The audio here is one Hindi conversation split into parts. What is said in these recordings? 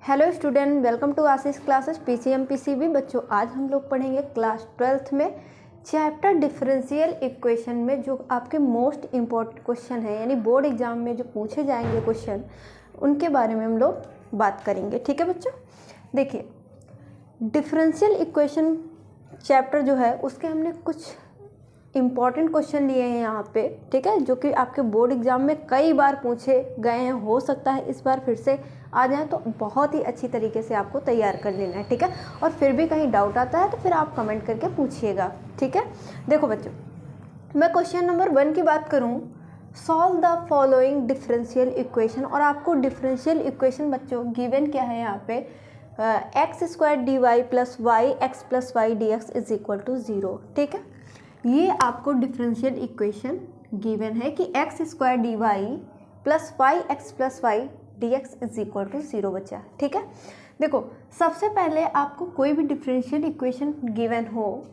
Hello student, welcome to Ashish classes PCM PCB. बच्चों, आज हम लोग पढ़ेंगे क्लास 12th में चैप्टर डिफरेंशियल इक्वेशन में जो आपके मोस्ट इम्पॉर्टेंट क्वेश्चन है, यानी बोर्ड एग्जाम में जो पूछे जाएंगे क्वेश्चन, उनके बारे में हम लोग बात करेंगे। ठीक है बच्चों, देखिए डिफरेंशियल इक्वेशन चैप्टर जो है उसके हमने कुछ इम्पॉर्टेंट क्वेश्चन लिए हैं यहाँ पे, ठीक है, जो कि आपके बोर्ड एग्जाम में कई बार पूछे गए हैं। हो सकता है इस बार फिर से आ जाए, तो बहुत ही अच्छी तरीके से आपको तैयार कर लेना है। ठीक है, और फिर भी कहीं डाउट आता है तो फिर आप कमेंट करके पूछिएगा। ठीक है, देखो बच्चों, मैं क्वेश्चन नंबर 1 की बात करूँ, solve the following differential equation. और आपको डिफरेंशियल इक्वेशन बच्चों गिवन क्या है यहाँ पे, X square D Y plus Y X plus Y D x is equal to 0। ठीक है, ये आपको डिफरेंशियल इक्वेशन गिवन है कि X square D Y plus Y X plus Y D x is equal to 0 बच्चा। ठीक है, देखो सबसे पहले आपको कोई भी डिफरेंशियल इक्वेशन गिवन हो,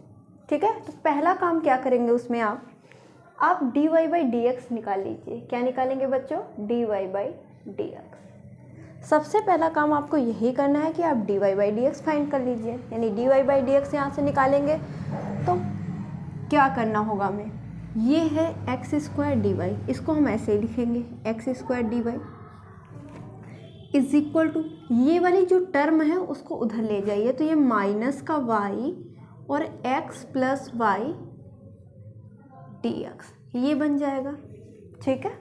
ठीक है, तो पहला काम क्या करेंगे उसमें आप D Y by D X निकाल लीजिए। क्या निकालेंगे बच्चों? D Y by D X. सबसे पहला काम आपको यही करना है कि आप D Y by D X find कर लीजिए, यानी D Y by D X यहाँ से निकालेंगे तो क्या करना होगा हमें, ये है एक्स स्क्वायर डी वाई, इसको हम ऐसे ही लिखेंगे X square D Y is equal to, ये वाली जो टर्म है उसको उधर ले जाइए, तो ये माइनस का वाई और X plus Y D X ये बन जाएगा। ठीक है,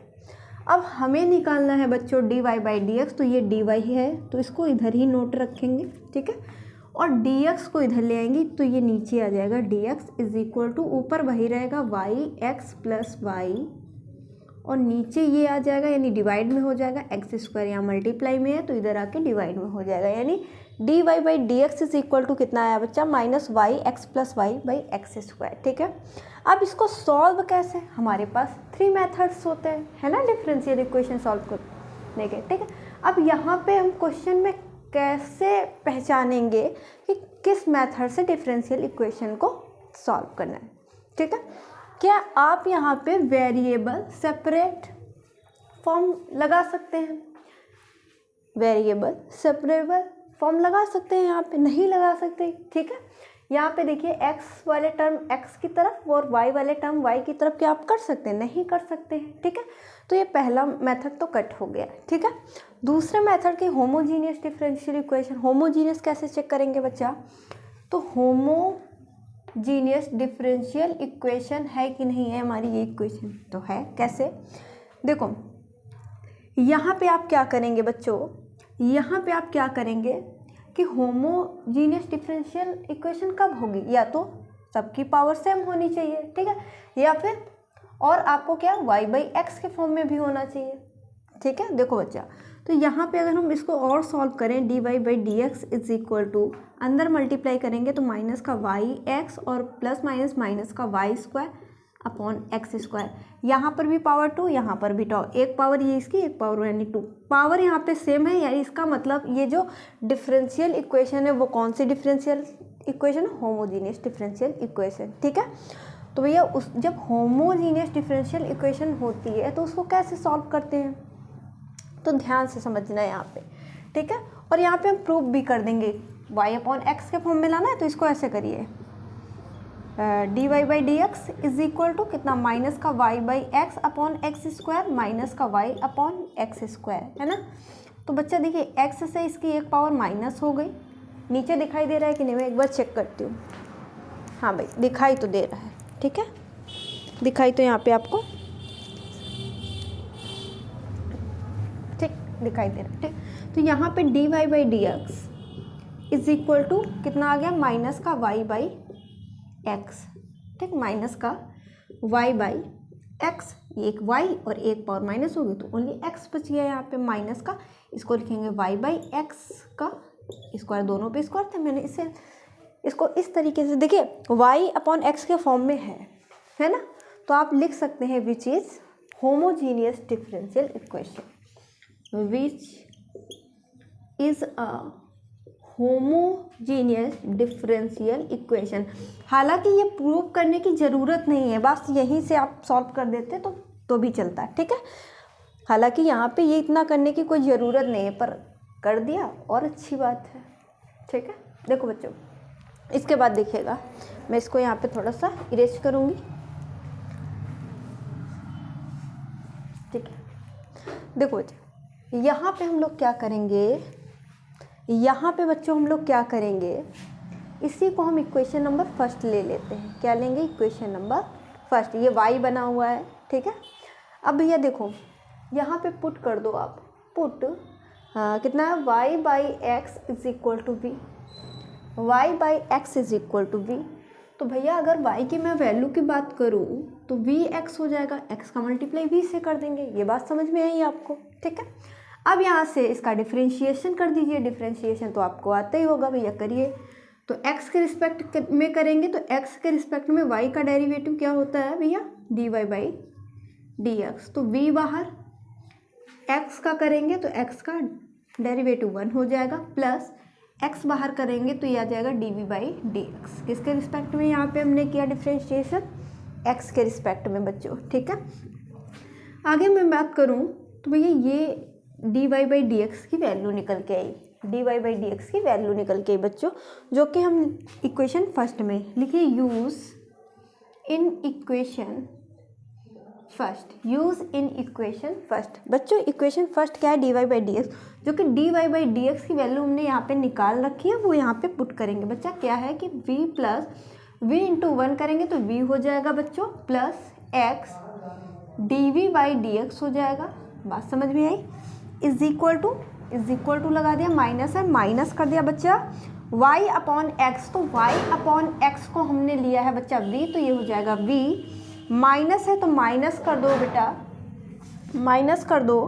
अब हमें निकालना है बच्चों D Y by D X, तो ये डी वाई है तो इसको इधर ही नोट रखेंगे। ठीक है, और dx को इधर ले आएंगे तो ये नीचे आ जाएगा, dx इज इक्वल टू, ऊपर वही रहेगा y x प्लस वाई और नीचे ये आ जाएगा, यानी डिवाइड में हो जाएगा, एक्स स्क्वायर यहाँ मल्टीप्लाई में है तो इधर आके डिवाइड में हो जाएगा, यानी D Y by D x is equal to कितना आया बच्चा, minus Y X plus Y by X square. ठीक है, अब इसको सॉल्व कैसे, हमारे पास 3 मेथड्स होते हैं, है ना, डिफरेंशियल इक्वेशन सॉल्व करने के। ठीक है, अब यहाँ पे हम क्वेश्चन में कैसे पहचानेंगे कि किस मेथड से डिफरेंशियल इक्वेशन को सॉल्व करना है। ठीक है, क्या आप यहाँ पे वेरिएबल सेपरेट फॉर्म लगा सकते हैं? वेरिएबल सेपरेबल फॉर्म लगा सकते हैं, यहाँ पे नहीं लगा सकते। ठीक है, यहाँ पे देखिए x वाले टर्म x की तरफ और y वाले टर्म y की तरफ, क्या आप कर सकते हैं? नहीं कर सकते हैं। ठीक है, तो ये पहला मेथड तो कट हो गया। ठीक है, दूसरे मेथड के होमोजीनियस डिफरेंशियल इक्वेशन, होमोजीनियस कैसे चेक करेंगे बच्चा, तो होमोजीनियस डिफरेंशियल इक्वेशन है कि नहीं है हमारी, ये इक्वेशन तो है। कैसे, देखो यहाँ पे आप क्या करेंगे बच्चों, यहाँ पे आप क्या करेंगे कि होमोजीनियस डिफरेंशियल इक्वेशन कब होगी, या तो सबकी पावर सेम होनी चाहिए, ठीक है, या फिर और आपको क्या y बाई एक्स के फॉर्म में भी होना चाहिए। ठीक है, देखो बच्चा, तो यहाँ पे अगर हम इसको और सॉल्व करें, D Y by D x is equal to, अंदर मल्टीप्लाई करेंगे तो माइनस का वाई एक्स और प्लस माइनस माइनस का Y square upon x square, यहाँ पर भी पावर 2, यहाँ पर भी एक पावर ये इसकी, एक पावर यानी 2, पावर यहाँ पे सेम है, यानी इसका मतलब ये जो डिफरेंशियल इक्वेशन है वो कौन सी differential equation, homogeneous differential equation. ठीक है, तो भैया उस जब होमोजीनियस डिफरेंशियल इक्वेशन होती है तो उसको कैसे सॉल्व करते हैं, तो ध्यान से समझना है यहाँ पे। ठीक है, और यहाँ पे हम प्रूफ भी कर देंगे, y अपॉन एक्स के फॉर्म में लाना है तो इसको ऐसे करिए, d Y by D x is equal to कितना, माइनस का y by x upon x square minus का वाई अपॉन एक्स स्क्वायर, है ना। तो बच्चा देखिए एक्स से इसकी एक पावर माइनस हो गई, नीचे दिखाई दे रहा है कि नहीं, मैं एक बार चेक करती हूँ। हाँ भाई, दिखाई तो दे रहा है। ठीक है, दिखाई तो यहाँ पे आपको ठीक दिखाई दे रहा है। ठीक, तो यहाँ पे d Y by D x is equal to कितना आ गया, माइनस का वाई बाई एक्स, ठीक, माइनस का वाई बाई एक्स, एक वाई और एक पावर माइनस होगी तो ओनली एक्स बच गया यहाँ पे माइनस का, इसको लिखेंगे वाई बाई एक्स का स्क्वायर, दोनों पे स्क्वायर था, मैंने इसको इस तरीके से, देखिए y अपॉन एक्स के फॉर्म में है ना, तो आप लिख सकते हैं which is homogeneous differential equation, which is a homogeneous differential equation. हालांकि ये प्रूव करने की ज़रूरत नहीं है, बस यहीं से आप सॉल्व कर देते तो भी चलता है। ठीक है, हालांकि यहाँ पे ये इतना करने की कोई ज़रूरत नहीं है, पर कर दिया और अच्छी बात है, ठीक है। देखो बच्चों, इसके बाद देखिएगा, मैं इसको यहाँ पे थोड़ा सा इरेज करूँगी, ठीक है। देखो बच्चों, यहाँ पे हम लोग क्या करेंगे, यहाँ पे बच्चों हम लोग क्या करेंगे, इसी को हम इक्वेशन नंबर फर्स्ट ले लेते हैं। क्या लेंगे, इक्वेशन नंबर फर्स्ट। ये y बना हुआ है, ठीक है। अब भैया देखो, यहाँ पे पुट कर दो आप, पुट कितना है, y by x is equal to v, y by x is equal to v. तो भैया अगर y की मैं वैल्यू की बात करूँ तो वी एक्स हो जाएगा, x का मल्टीप्लाई v से कर देंगे। ये बात समझ में आई आपको, ठीक है। अब यहाँ से इसका डिफ्रेंशिएशन कर दीजिए, डिफ्रेंशिएशन तो आपको आता ही होगा भैया, करिए। तो x के रिस्पेक्ट में करेंगे तो x के रिस्पेक्ट में y का डेरिवेटिव क्या होता है भैया, dy बाई dx। तो v बाहर, x का करेंगे तो x का डेरिवेटिव 1 हो जाएगा, प्लस x बाहर करेंगे तो ये आ जाएगा dv बाई dx। किसके रिस्पेक्ट में यहाँ पे हमने किया डिफ्रेंशिएशन, x के रिस्पेक्ट में बच्चों, ठीक है। आगे मैं बात करूँ तो भैया ये dy बाई dx की वैल्यू निकल के आई, dy बाई dx की वैल्यू निकल के आई बच्चों, जो कि हम इक्वेशन फर्स्ट में लिखिए, use in equation first, use in equation first. बच्चों इक्वेशन फर्स्ट क्या है, dy बाई dx, जो कि dy बाई dx की वैल्यू हमने यहाँ पे निकाल रखी है, वो यहाँ पे पुट करेंगे। बच्चा क्या है कि v प्लस v इंटू 1 करेंगे तो v हो जाएगा बच्चों, plus x dv by dx हो जाएगा। बात समझ में आई, इज इक्वल टू लगा दिया, माइनस है, माइनस कर दिया बच्चा y अपॉन एक्स। तो y अपॉन एक्स को हमने लिया है बच्चा v, तो ये हो जाएगा v, माइनस है तो माइनस कर दो बेटा, माइनस कर दो,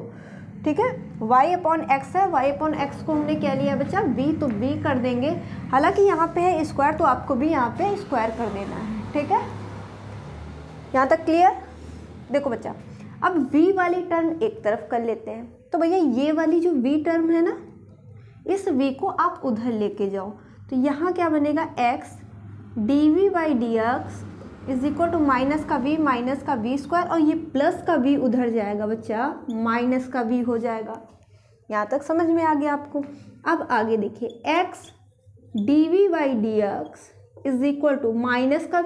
ठीक है। y अपॉन एक्स है, y अपॉन एक्स को हमने क्या लिया बच्चा v, तो v कर देंगे। हालांकि यहाँ पे है स्क्वायर, तो आपको भी यहाँ पे स्क्वायर कर देना है, ठीक है। यहाँ तक क्लियर। देखो बच्चा, अब v वाली टर्म एक तरफ कर लेते हैं। तो भैया ये वाली जो v टर्म है ना, इस v को आप उधर लेके जाओ, तो यहाँ क्या बनेगा, x dv by dx is equal to minus का v स्क्वायर, और ये प्लस का v उधर जाएगा बच्चा, माइनस का v हो जाएगा। यहाँ तक समझ में आ गया आपको। अब आगे देखिए, x dv by dx is equal to minus का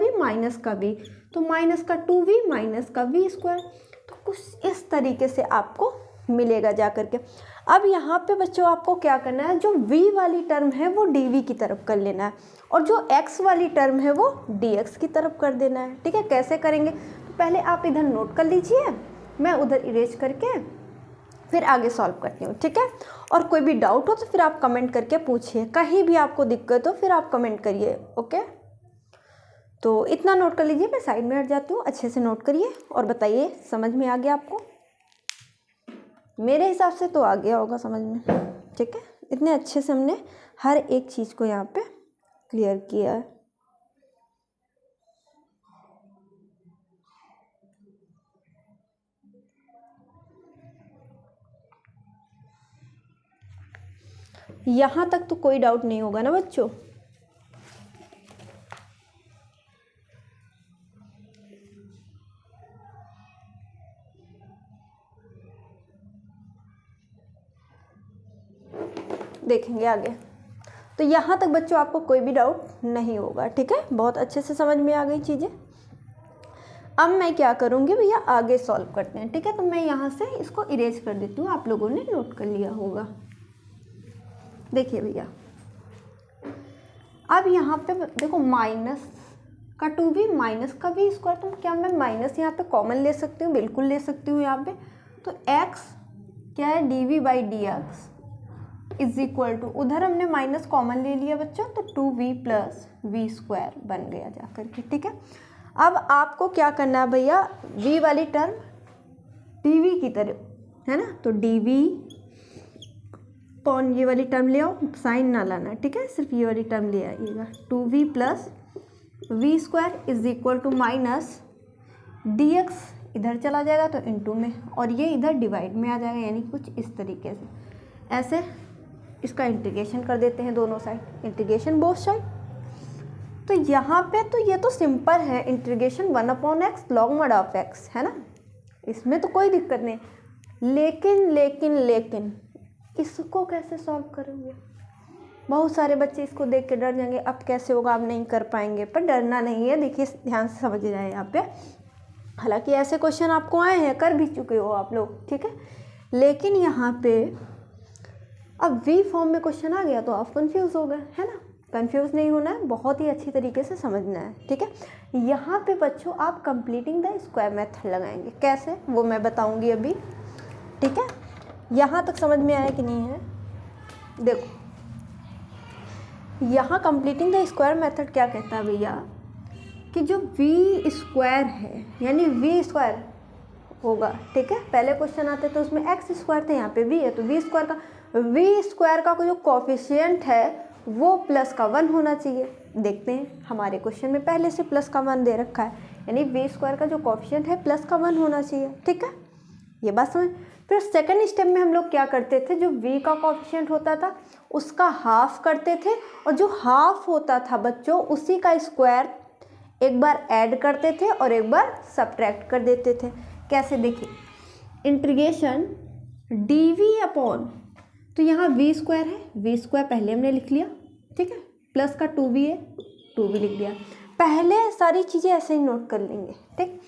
v, तो माइनस का 2v माइनस का v स्क्वायर। तो कुछ इस तरीके से आपको मिलेगा जा करके। अब यहाँ पे बच्चों आपको क्या करना है, जो v वाली टर्म है वो dv की तरफ कर लेना है, और जो x वाली टर्म है वो dx की तरफ कर देना है, ठीक है। कैसे करेंगे, तो पहले आप इधर नोट कर लीजिए, मैं उधर इरेज करके फिर आगे सॉल्व करती हूँ, ठीक है। और कोई भी डाउट हो तो फिर आप कमेंट करके पूछिए, कहीं भी आपको दिक्कत हो फिर आप कमेंट करिए, ओके। तो इतना नोट कर लीजिए, मैं साइड में हट जाती हूँ, अच्छे से नोट करिए और बताइए समझ में आ गया आपको। मेरे हिसाब से तो आ गया होगा समझ में, ठीक है। इतने अच्छे से हमने हर एक चीज़ को यहाँ पे क्लियर किया है। यहाँ तक तो कोई डाउट नहीं होगा ना बच्चों। देखेंगे आगे। तो यहाँ तक बच्चों आपको कोई भी डाउट नहीं होगा, ठीक है। बहुत अच्छे से समझ में आ गई चीज़ें। अब मैं क्या करूँगी भैया, आगे सॉल्व करते हैं, ठीक है। तो मैं यहाँ से इसको इरेज कर देती हूँ, आप लोगों ने नोट कर लिया होगा। देखिए भैया, अब यहाँ पे देखो, माइनस का 2v माइनस का v स्क्वायर, तो क्या मैं माइनस यहाँ पे कॉमन ले सकती हूँ, बिल्कुल ले सकती हूँ यहाँ पे। तो x क्या है, dv by dx is equal to, उधर हमने माइनस कॉमन ले लिया बच्चों, तो 2v प्लस v स्क्वायर बन गया जा करके, ठीक है। अब आपको क्या करना है भैया, v वाली टर्म dv की तरफ है ना, तो dv पॉन ये वाली टर्म ले आओ, साइन ना लाना, ठीक है, सिर्फ ये वाली टर्म ले आइएगा। 2v plus v square is equal to minus dx इधर चला जाएगा तो इनटू में, और ये इधर डिवाइड में आ जाएगा, यानी कुछ इस तरीके से। ऐसे इसका इंटीग्रेशन कर देते हैं दोनों साइड, इंटीग्रेशन बोथ साइड। तो यहाँ पे तो ये तो सिंपल है, integration 1/x log mod of x है ना, इसमें तो कोई दिक्कत नहीं। लेकिन इसको कैसे सॉल्व करोगे? बहुत सारे बच्चे इसको देख के डर जाएंगे, अब कैसे होगा, आप नहीं कर पाएंगे। पर डरना नहीं है, देखिए ध्यान से समझ जाए यहाँ पे। हालांकि ऐसे क्वेश्चन आपको आए हैं, कर भी चुके हो आप लोग, ठीक है। लेकिन यहाँ पे अब वी फॉर्म में क्वेश्चन आ गया तो आप कंफ्यूज हो गए, है ना। कंफ्यूज नहीं होना है, बहुत ही अच्छी तरीके से समझना है, ठीक है। यहाँ पे बच्चों आप कंप्लीटिंग द स्क्वायर मेथड लगाएंगे, कैसे वो मैं बताऊँगी अभी, ठीक है। यहाँ तक समझ में आया कि नहीं है? देखो यहाँ कंप्लीटिंग द स्क्वायर मेथड क्या कहता है भैया, कि जो वी स्क्वायर है यानी वी स्क्वायर होगा, ठीक है। पहले क्वेश्चन आते तो उसमें एक्स स्क्वायर थे, यहाँ पे वी है, तो वी स्क्वायर का जो कोफिशिएंट है वो प्लस का 1 होना चाहिए। देखते हैं हमारे क्वेश्चन में पहले से प्लस का 1 दे रखा है, यानी वी स्क्वायर का जो कोफिशिएंट है प्लस का 1 होना चाहिए, ठीक है। ये बात समझ। फिर सेकंड स्टेप में हम लोग क्या करते थे, जो v का कोफिशिएंट होता था उसका हाफ करते थे, और जो हाफ होता था बच्चों उसी का स्क्वायर एक बार ऐड करते थे और एक बार सब्ट्रैक्ट कर देते थे। कैसे? देखिए इंटीग्रेशन dv अपॉन, तो यहाँ v स्क्वायर है, v स्क्वायर पहले हमने लिख लिया, ठीक है, प्लस का 2v है, 2v लिख दिया। पहले सारी चीज़ें ऐसे ही नोट कर लेंगे, ठीक।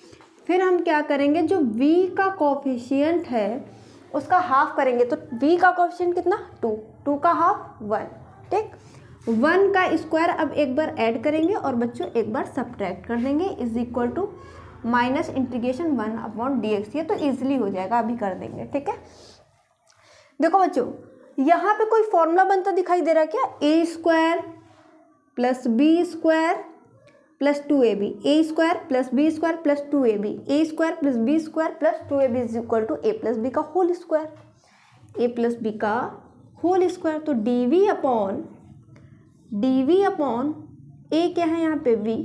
फिर हम क्या करेंगे, जो v का कोफिशिएंट है उसका हाफ करेंगे, तो v का कोफिशिएंट कितना 2 का हाफ 1, ठीक। 1 का स्क्वायर अब एक बार ऐड करेंगे और बच्चों एक बार सब्ट्रैक्ट कर देंगे, is equal to minus integration 1 upon dx। ये तो ईजिली हो जाएगा, अभी कर देंगे, ठीक है। देखो बच्चों यहाँ पे कोई फॉर्मूला बनता दिखाई दे रहा है क्या, a square plus b square plus 2ab, a square plus b square plus 2ab, a square plus b square plus 2ab is equal to a plus b का whole square, a plus b का होल स्क्वायर। तो dv अपॉन ए क्या है यहाँ पे v,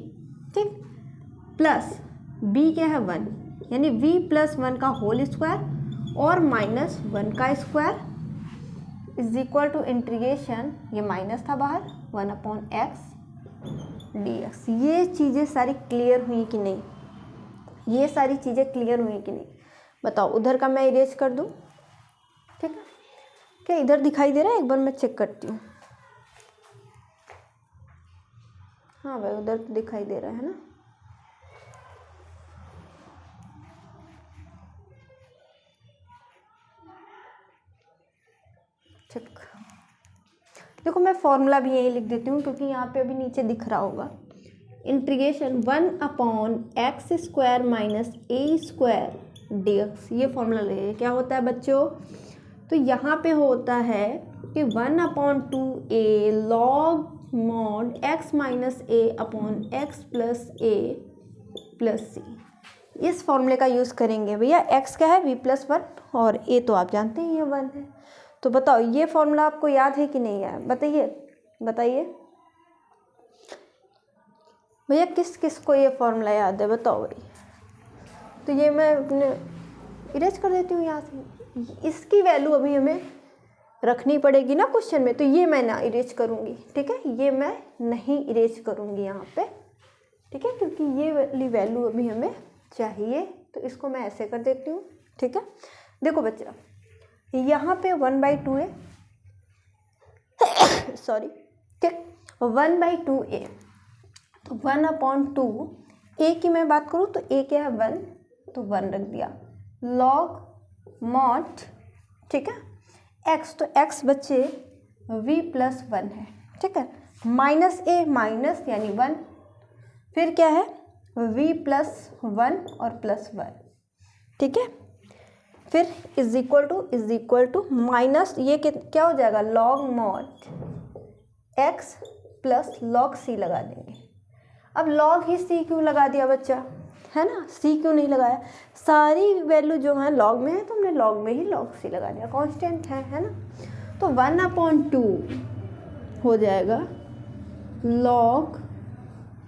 ठीक, प्लस b क्या है 1, यानी v प्लस 1 का होल स्क्वायर और माइनस 1 का square is equal to integration, ये माइनस था बाहर, 1 अपॉन एक्स dx। ये चीज़ें सारी क्लियर हुई कि नहीं? ये सारी चीज़ें क्लियर हुई कि नहीं बताओ? उधर का मैं इरेज कर दूँ, ठीक है। क्या इधर दिखाई दे रहा है? एक बार मैं चेक करती हूँ। हाँ भाई उधर तो दिखाई दे रहा है ना। ठीक, देखो मैं फॉर्मूला भी यही लिख देती हूँ क्योंकि यहाँ पे अभी नीचे दिख रहा होगा। Integration 1 upon x square minus a square dx, ये फॉर्मूला ले। क्या होता है बच्चों? तो यहाँ पे होता है कि 1 upon 2a log mod x minus a upon x plus a plus c। इस फॉर्मूले का यूज़ करेंगे भैया। x क्या है? v प्लस 1 और a तो आप जानते हैं ये 1 है। तो बताओ ये फॉर्मूला आपको याद है कि नहीं यार? बताइए भैया, किस किस को ये फॉर्मूला याद है? बताओ भाई। तो ये मैं अपने इरेज कर देती हूँ यहाँ से। इसकी वैल्यू अभी हमें रखनी पड़ेगी ना क्वेश्चन में, तो ये मैं ना इरेज करूँगी, ठीक है। ये मैं नहीं इरेज करूँगी यहाँ पे, ठीक है, क्योंकि ये वाली वैल्यू अभी हमें चाहिए। तो इसको मैं ऐसे कर देती हूँ, ठीक है। देखो बच्चा यहाँ पे 1/2 है सॉरी, ठीक, 1/2a। तो 1 अपॉन 2 a की मैं बात करूँ तो a क्या है 1, तो 1 रख दिया, लॉग मॉड, ठीक है, x, तो x बच्चे v प्लस 1 है, ठीक है, माइनस a माइनस यानी 1, फिर क्या है v प्लस 1 और प्लस 1, ठीक है। फिर इज इक्वल टू माइनस ये क्या हो जाएगा, log mod x plus log c लगा देंगे। अब लॉग ही c क्यों लगा दिया बच्चा, है ना? c क्यों नहीं लगाया? सारी वैल्यू जो है लॉग में है तो हमने लॉग में ही लॉग c लगा दिया, कांस्टेंट है ना। तो 1 अपॉन 2 हो जाएगा लॉग,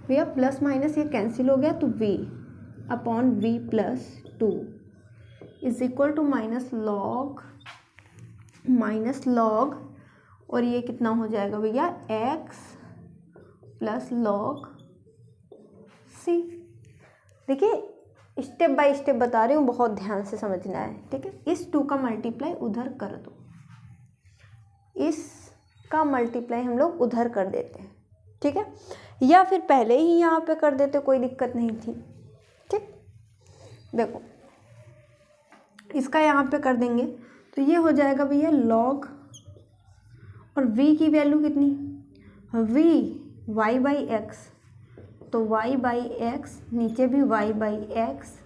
भैया प्लस माइनस ये कैंसिल हो गया, तो v upon v plus 2 is equal to minus log और ये कितना हो जाएगा भैया x प्लस लॉग c। देखिए स्टेप बाय स्टेप बता रही हूँ, बहुत ध्यान से समझना है, ठीक है। इस 2 का मल्टीप्लाई उधर कर दो, इसका मल्टीप्लाई हम लोग उधर कर देते हैं, ठीक है, या फिर पहले ही यहाँ पे कर देते, कोई दिक्कत नहीं थी। ठीक, देखो इसका यहाँ पे कर देंगे तो ये हो जाएगा भैया लॉग, और v की वैल्यू कितनी, v y बाई एक्स, तो y बाई एक्स, नीचे भी y by x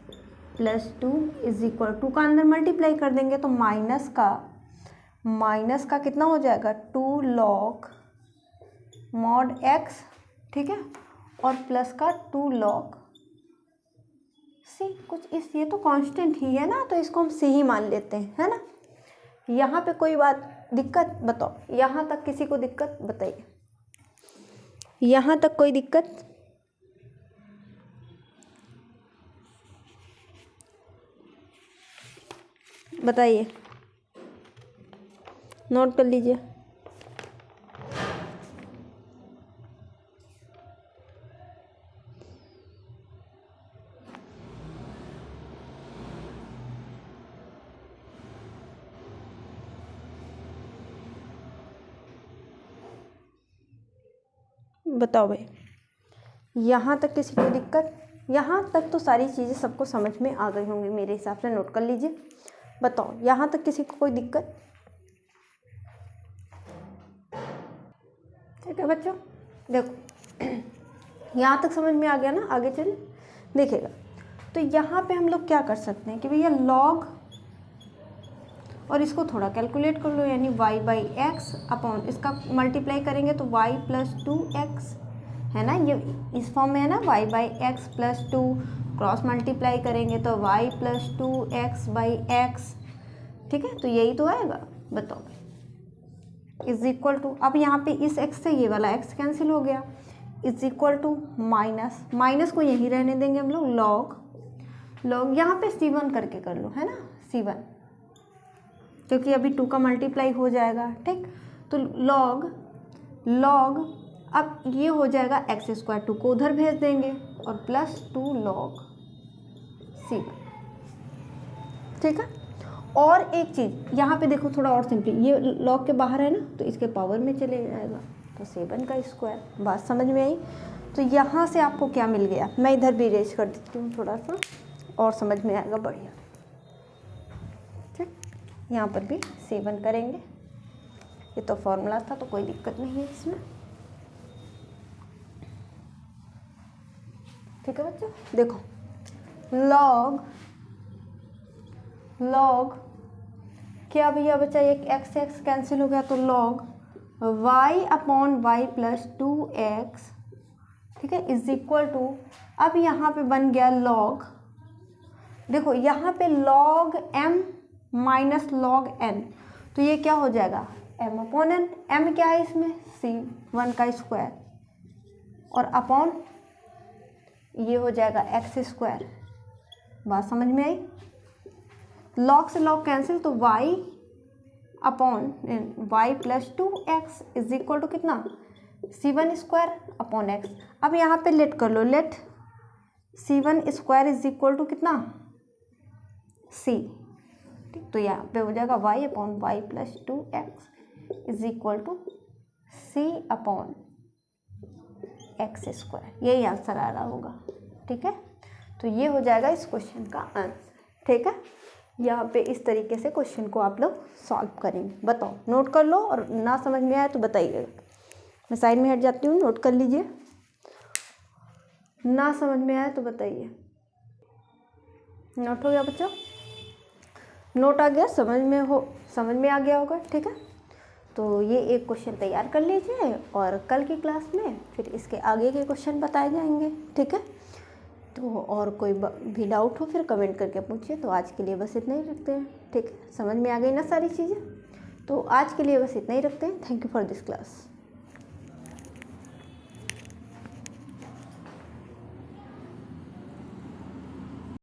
plus 2 is equal to का अंदर मल्टीप्लाई कर देंगे तो माइनस का कितना हो जाएगा 2 लॉग मॉड x, ठीक है, और प्लस का 2 लॉग c, कुछ इस, ये तो कांस्टेंट ही है ना, तो इसको हम c ही मान लेते हैं, है ना। यहाँ पे कोई बात दिक्कत बताओ, यहाँ तक किसी को दिक्कत बताइए, यहाँ तक कोई दिक्कत, बताइए, नोट कर लीजिए। बताओ भाई, यहाँ तक किसी को दिक्कत, यहाँ तक तो सारी चीज़ें सबको समझ में आ गई होंगी मेरे हिसाब से, नोट कर लीजिए। बताओ यहाँ तक किसी को कोई दिक्कत, ठीक है बच्चों, देखो यहाँ तक समझ में आ गया ना, आगे चले देखिएगा। तो यहाँ पे हम लोग क्या कर सकते हैं कि भैया लॉग, और इसको थोड़ा कैलकुलेट कर लो, यानी y बाई एक्स अपॉन इसका मल्टीप्लाई करेंगे तो y प्लस 2x, है ना, ये इस फॉर्म में है ना, y by x plus 2, cross multiply करेंगे तो y plus 2x by x, ठीक है, तो यही तो आएगा। बताओ इज इक्वल टू, अब यहाँ पे इस x से ये वाला x कैंसिल हो गया, इज इक्वल टू माइनस को यहीं रहने देंगे हम लोग, लॉग यहाँ पे c1 करके कर लो, है ना, c1, क्योंकि अभी 2 का मल्टीप्लाई हो जाएगा, ठीक, तो लॉग अब ये हो जाएगा एक्स स्क्वायर, 2 को उधर भेज देंगे और प्लस 2 लॉग c1, ठीक है। और एक चीज़ यहाँ पे देखो, थोड़ा और सिंपली, ये लॉग के बाहर है ना, तो इसके पावर में चले जाएगा, तो 7 का स्क्वायर, बात समझ में आई। तो यहाँ से आपको क्या मिल गया, मैं इधर भी रेज कर देती हूँ थोड़ा सा, और समझ में आएगा बढ़िया, ठीक, यहाँ पर भी 7 करेंगे, ये तो फॉर्मूला था तो कोई दिक्कत नहीं है इसमें, ठीक है बच्चों। देखो लॉग क्या भैया बचा, एक एक्स से एक्स कैंसिल हो गया, तो log y upon y plus 2x, ठीक है, इज इक्वल टू, अब यहाँ पे बन गया लॉग, देखो यहाँ पे log m minus log n, तो ये क्या हो जाएगा m अपॉन n, m क्या है इसमें c1 का स्क्वायर, और अपॉन ये हो जाएगा एक्स स्क्वायर, बात समझ में आई। लॉग से लॉग कैंसिल, तो y upon y plus 2x is equal to कितना, c1 स्क्वायर अपॉन x। अब यहाँ पे लेट कर लो, let c1 square is equal to कितना c, ठीक, तो यहाँ पे हो जाएगा y upon y plus 2x is equal to c upon x square, यही आंसर आ रहा होगा, ठीक है। तो ये हो जाएगा इस क्वेश्चन का आंसर, ठीक है। यहाँ पे इस तरीके से क्वेश्चन को आप लोग सॉल्व करेंगे। बताओ, नोट कर लो, और ना समझ में आए तो बताइएगा, मैं साइड में हट जाती हूँ, नोट कर लीजिए, ना समझ में आए तो बताइए। नोट हो गया बच्चों, नोट आ गया, समझ में आ गया होगा, ठीक है। तो ये एक क्वेश्चन तैयार कर लीजिए, और कल की क्लास में फिर इसके आगे के क्वेश्चन बताए जाएंगे, ठीक है। तो और कोई भी डाउट हो फिर कमेंट करके पूछिए। तो आज के लिए बस इतना ही रखते हैं, ठीक है, समझ में आ गई ना सारी चीज़ें, तो आज के लिए बस इतना ही रखते हैं। Thank you for this class.